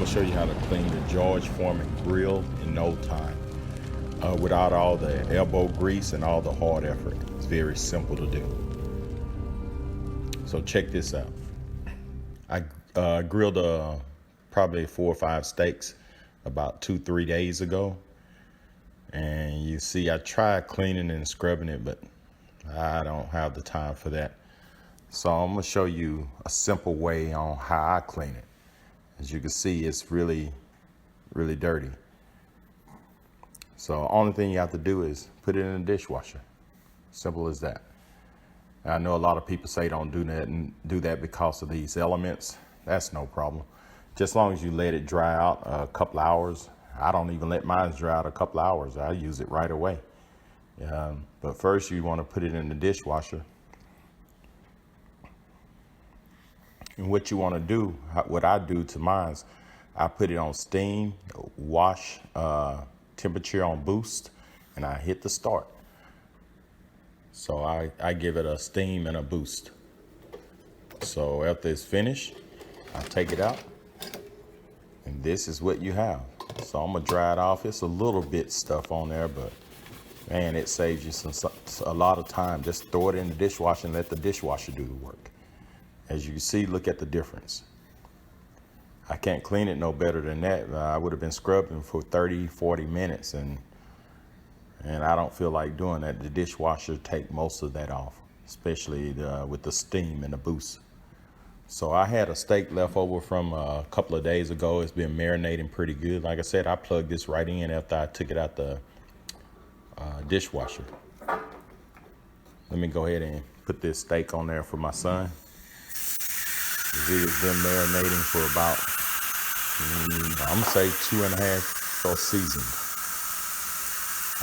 gonna show you how to clean the George Foreman grill in no time, without all the elbow grease and all the hard effort. It's very simple to do. So check this out. I grilled probably 4 or 5 steaks about 2-3 days ago, and you see I tried cleaning and scrubbing it, but I don't have the time for that. So I'm gonna show you a simple way on how I clean it. As you can see, it's really dirty. So only thing you have to do is put it in the dishwasher. Simple as that. I know a lot of people say don't do that because of these elements. That's no problem. Just as long as you let it dry out a couple hours. I don't even let mine dry out a couple hours. I use it right away. But first you want to put it in the dishwasher. And what you want to do, what I do to mine, I put it on steam, wash, temperature on boost, and I hit the start. So I give it a steam and a boost. So after it's finished, I take it out, and this is what you have. So I'm gonna dry it off. It's a little bit stuff on there, but man, it saves you a lot of time. Just throw it in the dishwasher and let the dishwasher do the work. As you can see, look at the difference. I can't clean it no better than that. I would have been scrubbing for 30-40 minutes, and I don't feel like doing that. The dishwasher take most of that off, especially with the steam and the boost. So I had a steak left over from a couple of days ago. It's been marinating pretty good. Like I said, I plugged this right in after I took it out the dishwasher. Let me go ahead and put this steak on there for my son. It's been marinating for about, I'm gonna say 2.5 seasons.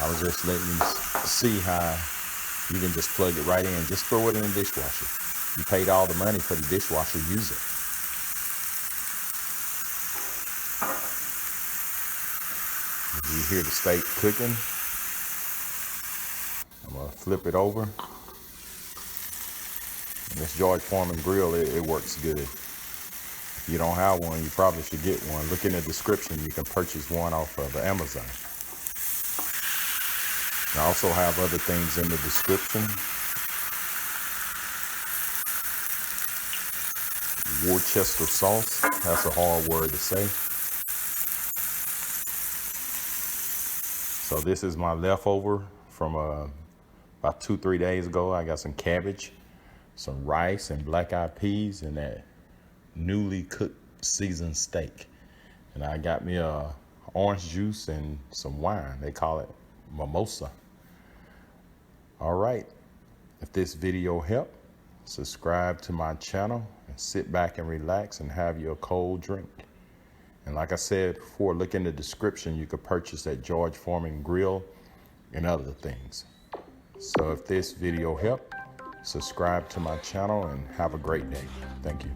I was just letting you see how you can just plug it right in. Just throw it in the dishwasher. You paid all the money for the dishwasher, use it. You hear the steak cooking. I'm gonna flip it over. And this George Foreman grill, it works good. If you don't have one, you probably should get one. Look in the description, you can purchase one off of Amazon. I also have other things in the description. Worcester sauce, that's a hard word to say. So this is my leftover from about 2-3 days ago. I got some cabbage, some rice and black-eyed peas, and that newly cooked seasoned steak. And I got me a orange juice and some wine. They call it mimosa. All right, if this video helped, subscribe to my channel and sit back and relax and have your cold drink. And like I said before, look in the description. You could purchase that George Foreman grill and other things. So if this video helped, subscribe to my channel and have a great day. Thank you.